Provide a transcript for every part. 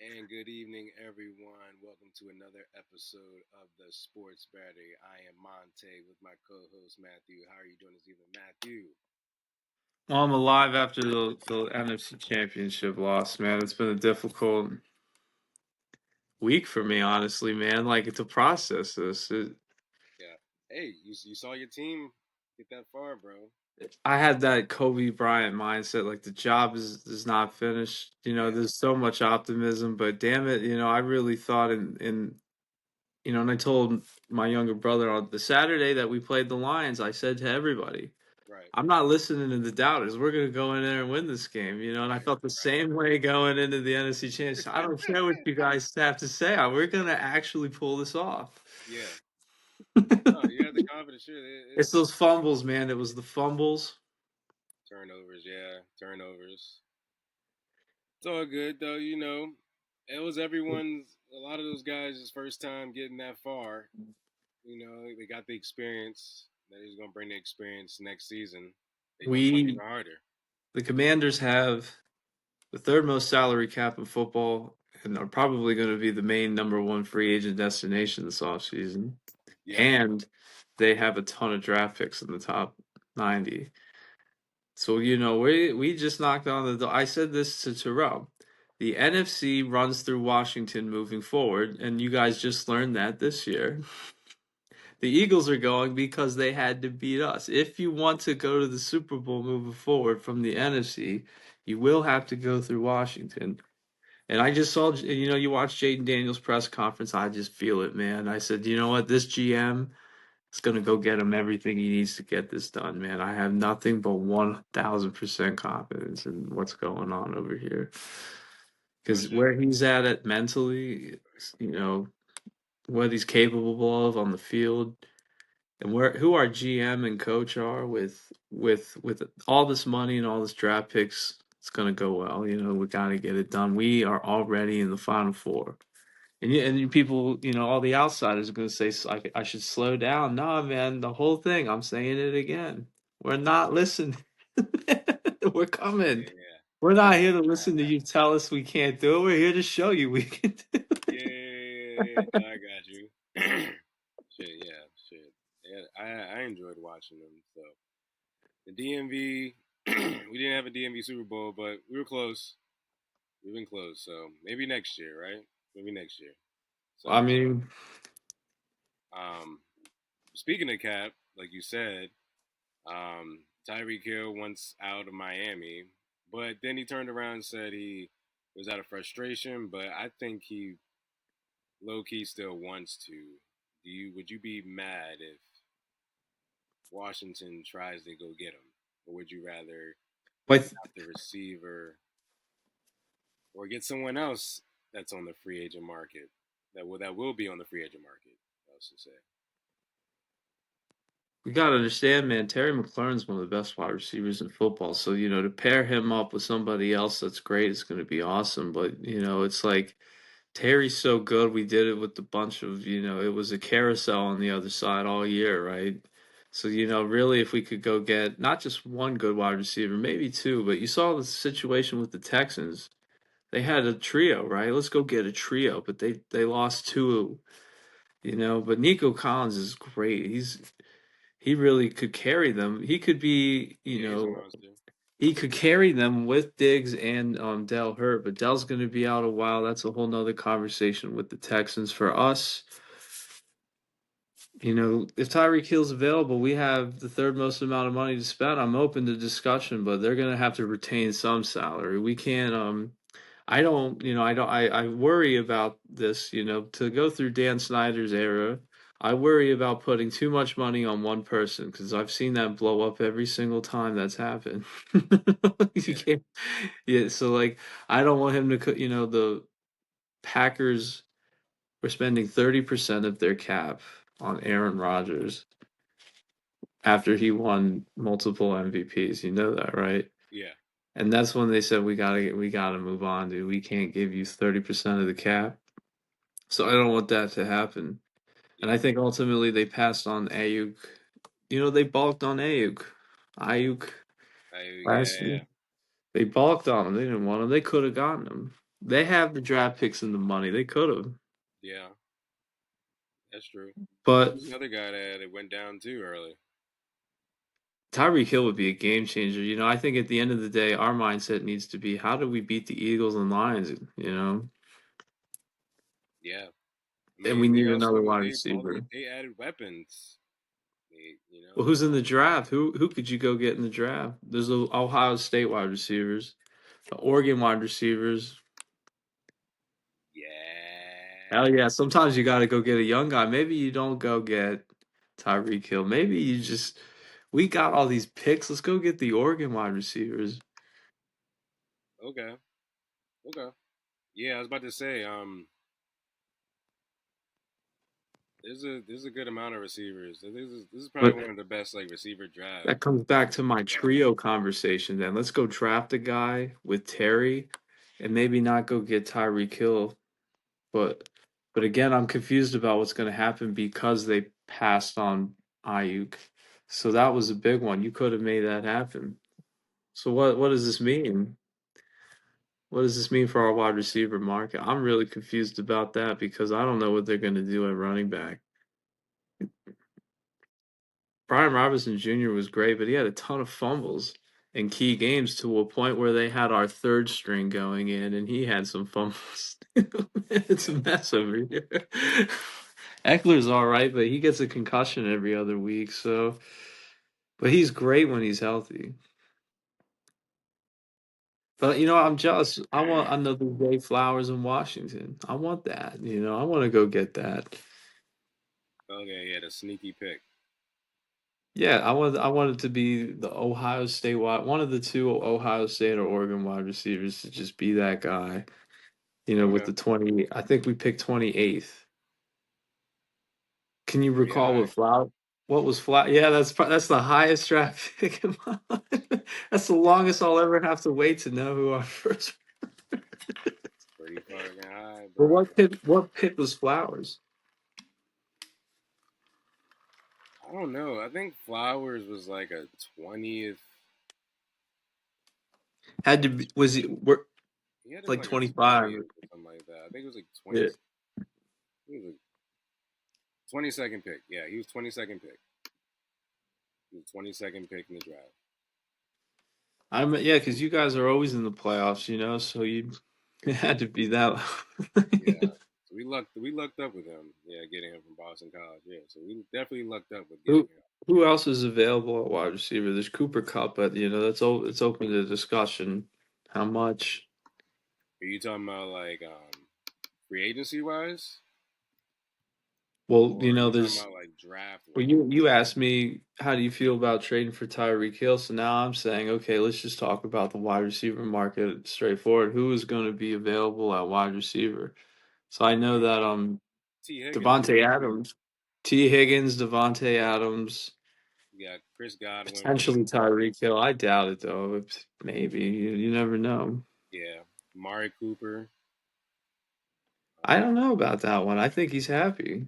And good evening, everyone. Welcome to another episode of the Sports Battery. I am Monte with my co-host Matthew. How are you doing this evening, Matthew? Well, I'm alive after the NFC Championship loss, man. It's been a difficult week for me, honestly, man. Like to process this. Yeah. Hey, you saw your team get that far, bro. I had that Kobe Bryant mindset, like the job is not finished. Yeah. There's so much optimism, but damn it, I really thought and I told my younger brother on the Saturday that we played the Lions, I said to everybody, Right. I'm not listening to the doubters. We're going to go in there and win this game. And I Right. felt the same way going into the NFC Championship. I don't care what you guys have to say. We're going to actually pull this off. Yeah. No, you had the confidence. Sure, It's it's those fumbles, man. It was the fumbles. turnovers. Yeah, turnovers. It's all good though. It was everyone's. A lot of those guys' first time getting that far. They got the experience. That he's gonna bring the experience next season. They're gonna play even We, harder. the Commanders, have the third most salary cap in football and are probably going to be the main number one free agent destination this offseason. Yeah, And they have a ton of draft picks in the top 90. So, we just knocked on the door. I said this to Terrell. The NFC runs through Washington moving forward, and you guys just learned that this year. The Eagles are going because they had to beat us. If you want to go to the Super Bowl moving forward from the NFC, you will have to go through Washington. And I just saw, you watch Jaden Daniels' press conference. I just feel it, man. I said, you know what? This GM is going to go get him everything he needs to get this done, man. I have nothing but 1000% confidence in what's going on over here. no Because shit. where he's at it mentally, what he's capable of on the field, and who our GM and coach are with all this money and all this draft picks, it's gonna go well. We gotta get it done. We are already in the final four. And people, all the outsiders are gonna say I should slow down. Nah, man, the whole thing. I'm saying it again. We're not listening. We're coming. Yeah, We're not here to listen to you tell us we can't do it. We're here to show you we can do yeah, yeah, yeah, yeah. No, I got you. Shit, yeah, shit. Yeah, I enjoyed watching them. So the DMV, we didn't have a DMV Super Bowl, but we were close. We've been close. So maybe next year, right? Maybe next year. I So, mean, um, speaking of Cap, like you said, Tyreek Hill wants out of Miami, but then he turned around and said he was out of frustration. But I think he low key still wants to. Would you be mad if Washington tries to go get him, or would you rather but draft the receiver or get someone else that's on the free agent market that will be on the free agent market? I should say. we gotta understand, man. Terry McLaurin's one of the best wide receivers in football. So to pair him up with somebody else that's great is going to be awesome. But it's like Terry's so good. We did it with the bunch of it was a carousel on the other side all year, right? So really, if we could go get not just one good wide receiver, maybe two, but you saw the situation with the Texans. They had a trio, right? Let's go get a trio, but they lost two. But Nico Collins is great. He really could carry them. He could be, Yeah, he's a monster. he could carry them with Diggs and Dell Hurt, but Dell's going to be out a while. That's a whole nother conversation with the Texans. For us, if Tyreek Hill's available, we have the third most amount of money to spend. I'm open to discussion, but they're going to have to retain some salary. We can't. I worry about this. To go through Dan Snyder's era. I worry about putting too much money on one person because I've seen that blow up every single time that's happened. You Yeah, can't, yeah. So like, I don't want him to. The Packers were spending 30% of their cap on Aaron Rodgers after he won multiple MVPs. You know that, right? yeah, And that's when they said we gotta move on, dude. We can't give you 30% of the cap. So I don't want that to happen. And I yeah. think ultimately they passed on Ayuk. They balked on Ayuk. Ayuk Yeah, last year. yeah. They balked on him. They didn't want him. They could have gotten him. They have the draft picks and the money. They could have. Yeah, that's true. But Who's another guy that it went down too early? Tyreek Hill would be a game changer. I think at the end of the day, our mindset needs to be how do we beat the Eagles and Lions, Yeah, I And we mean they need also another wide they all receiver. they added weapons. They Well, who's in the draft? Who could you go get in the draft? There's the Ohio State wide receivers, the Oregon wide receivers. yeah. Hell yeah. Sometimes you got to go get a young guy. Maybe you don't go get Tyreek Hill. Maybe we got all these picks. Let's go get the Oregon wide receivers. Okay, okay. Yeah, I was about to say there's a good amount of receivers. This is probably But one of the best like receiver draft that comes back to my drafts. trio conversation then. Let's go draft a guy with Terry and maybe not go get Tyreek Hill. But but again, I'm confused about what's going to happen because they passed on Ayuk. So that was a big one. You could have made that happen. So what does this mean? What does this mean for our wide receiver market? I'm really confused about that because I don't know what they're going to do at running back. Brian Robinson Jr. was great, but he had a ton of fumbles in key games to a point where they had our third string going in, and he had some fumbles. It's a Yeah. mess over here. Eckler's all right, but he gets a concussion every other week. So, but he's great when he's healthy. But I'm jealous. I want another Zay Flowers in Washington. I want that. I want to go get that. Okay, yeah, the sneaky pick. Yeah, I want it to be the Ohio State wide, one of the two Ohio State or Oregon wide receivers to just be that guy. With Okay. the 20, I think we picked 28th. Can you Pretty recall high. what was Flower? Yeah, that's the highest draft pick in my life. That's the longest I'll ever have to wait to know who our first. Pretty fucking high, But bro. what pick was Flowers? I don't know. I think Flowers was like a 20th. Had to be, was it were He had to be like like a 25? 20th or something like that. I think it was like 20. Yeah. He was like 22nd pick. Yeah, he was 22nd pick. He was 22nd pick in the draft. Yeah, because you guys are always in the playoffs, so it had to be that. Yeah. So we lucked up with him. Yeah, getting him from Boston College. Yeah. So we definitely lucked up with getting Who him. who else is available at wide receiver? There's Cooper Cup, but it's open to discussion. How much? Are you talking about like free agency wise? Well, Or are you talking there's about like draft well, wise? you asked me how do you feel about trading for Tyreek Hill, so now I'm saying okay, let's just talk about the wide receiver market straightforward. Who is going to be available at wide receiver? So I know that T Higgins is Devontae there too. Adams, T Higgins, Devontae Adams. You got Chris Godwin. Potentially Tyreek Hill. I doubt it though. Maybe you never know. Yeah. Amari Cooper. I don't Um, know about that one. I think he's happy.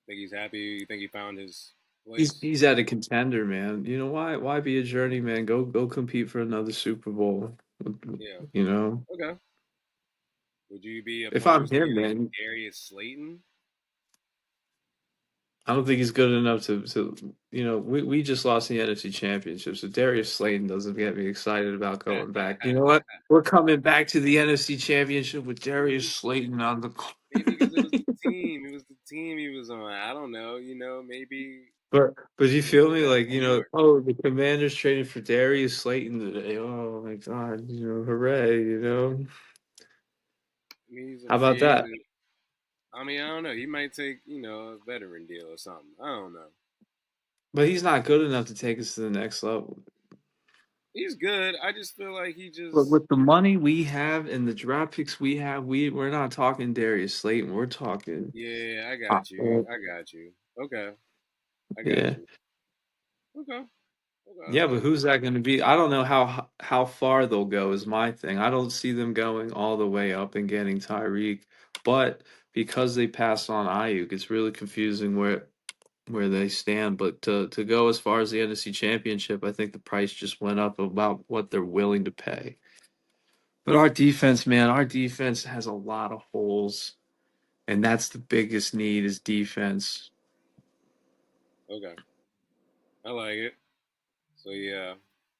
think he's happy. You think he found his He's place? he's at a contender, man. Why be a journeyman? Go compete for another Super Bowl. Yeah. You know, Okay. Would you be if I'm opposed to him, getting man, Darius Slayton? I don't think he's good enough to. We just lost the NFC Championship, so Darius Slayton doesn't get me excited about going back. You know what? We're coming back to the NFC Championship with Darius maybe, Slayton on the. maybe because it was the team. It was the team he was on. I don't know. Maybe But you he feel needed me? that Like, homework. oh, the Commanders traded for Darius Slayton today. Oh my God, hooray. I mean, he's a How about free that? agent. I mean, I don't know. He might take, a veteran deal or something. I don't know. But he's not good enough to take us to the next level. He's good. I just feel like he But just. with the money we have and the draft picks we have, we're not talking Darius Slayton. We're talking Yeah, I top got you. end. I got you. Okay, I got Yeah. you. Okay, okay. Yeah, but who's that going to be? I don't know how far they'll go is my thing. I don't see them going all the way up and getting Tyreek, but because they passed on Ayuk, it's really confusing where they stand. But to go as far as the NFC Championship, I think the price just went up about what they're willing to pay. But our defense, man, our defense has a lot of holes, and that's the biggest need is defense. Okay, I like it. So yeah,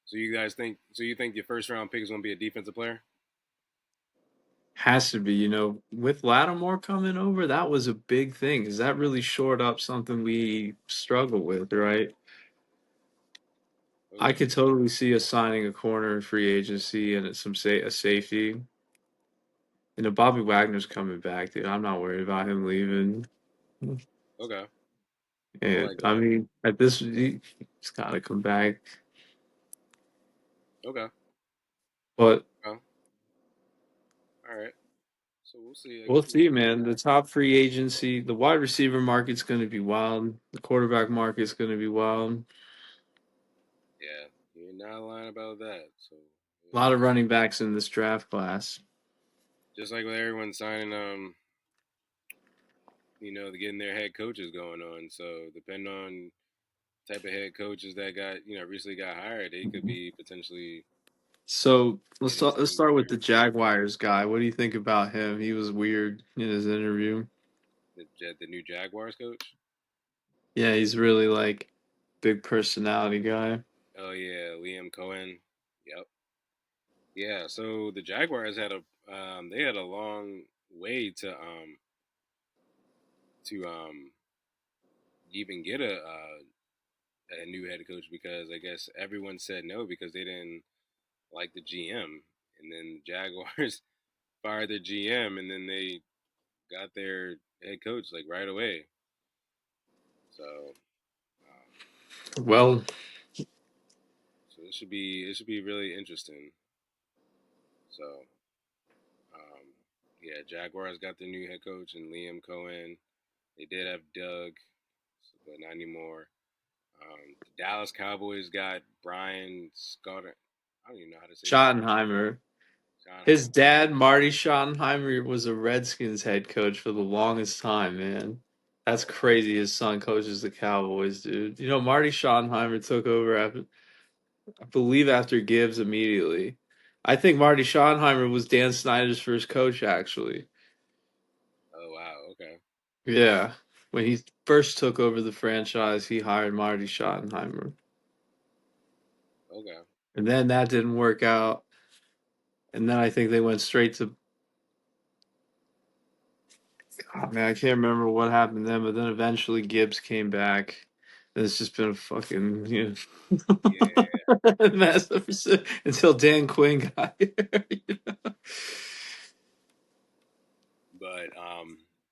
so you guys think? So you think your first round pick is going to be a defensive player? Has to be, with Lattimore coming over, that was a big thing. Because that really shored up something we struggle with, right? I Okay, could totally see us signing a corner in free agency and a safety. Bobby Wagner's coming back, dude. I'm not worried about him leaving. okay, I And like I that. mean, he's got to come back. Okay, But well, all right. So we'll see. I we'll guess we'll see, see. man. The top free agency, the wide receiver market's going to be wild. The quarterback market's going to be wild. Yeah, you're not lying about that. So A lot yeah, of running backs in this draft class. just like with everyone signing, getting their head coaches going on. So depending on type of head coaches that got recently got hired, they could be potentially So getting let's some start with the players. Jaguars guy. What do you think about him? He was weird in his interview. The new Jaguars coach. Yeah, he's really like big personality guy. Oh yeah, Liam Cohen. Yep. Yeah. So the Jaguars had a long way to even get a new head coach because I guess everyone said no because they didn't like the GM, and then the Jaguars fired their GM, and then they got their head coach like right away. So, Well, so it should be really interesting. So, um, yeah, Jaguars got their new head coach and Liam Cohen. They did have Doug, but not anymore. The Dallas Cowboys got Brian Scott. I don't even know how to say his name. Schottenheimer. His Schottenheimer. dad, Marty Schottenheimer, was a Redskins head coach for the longest time, man. That's crazy. His son coaches the Cowboys, dude. Marty Schottenheimer took over after, I believe, after Gibbs immediately. I think Marty Schottenheimer was Dan Snyder's first coach, actually. Oh wow. Okay. Yeah. When he first took over the franchise, he hired Marty Schottenheimer. Okay. And then that didn't work out. And then I think they went straight to, oh man, I can't remember what happened then, but then eventually Gibbs came back. And it's just been a fucking, Yeah. mess ever since, until Dan Quinn got here. But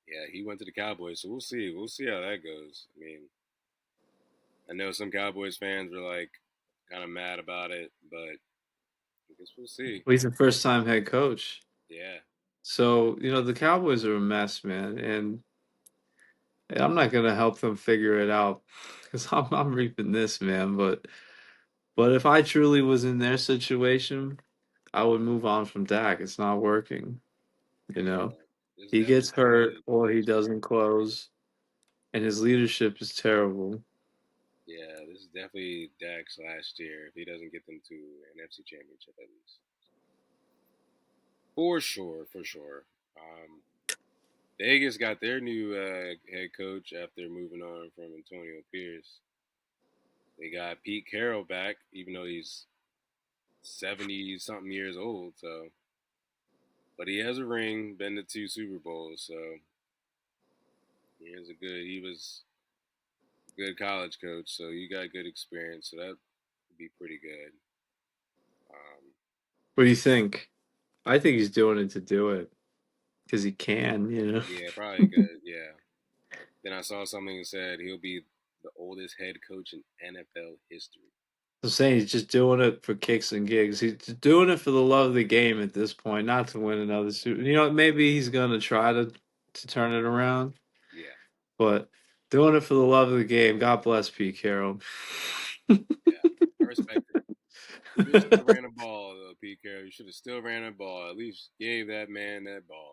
yeah, he went to the Cowboys, so we'll see. We'll see how that goes. I mean, I know some Cowboys fans were like kind of mad about it, but I guess we'll see. Well, he's a first time head coach. Yeah. So, the Cowboys are a mess, man. And I'm not gonna help them figure it out because I'm reaping this, man. But if I truly was in their situation, I would move on from Dak. It's not working, you know. Yeah. This He definitely gets hurt Dak's or he last year. doesn't close, and his leadership is terrible. Yeah, this is definitely Dak's last year if he doesn't get them to an NFC Championship at least. For sure, for sure. Vegas got their new head coach after moving on from Antonio Pierce. They got Pete Carroll back, even though he's 70 something years old. So, but he has a ring, been to two Super Bowls. So he was a good college coach. So you got good experience. So that would be pretty good. Um, What do you think? I think he's doing it to do it because he can. yeah, probably good. Yeah. Then I saw something that said he'll be the oldest head coach in NFL history. I'm saying he's just doing it for kicks and gigs. He's just doing it for the love of the game at this point, not to win another Super. Maybe he's gonna try to turn it around, Yeah, but doing it for the love of the game. God bless Pete Carroll. yeah. I respect it. Should have still ran the ball, though, Pete Carroll. You should have still ran the ball. At least gave that man that ball.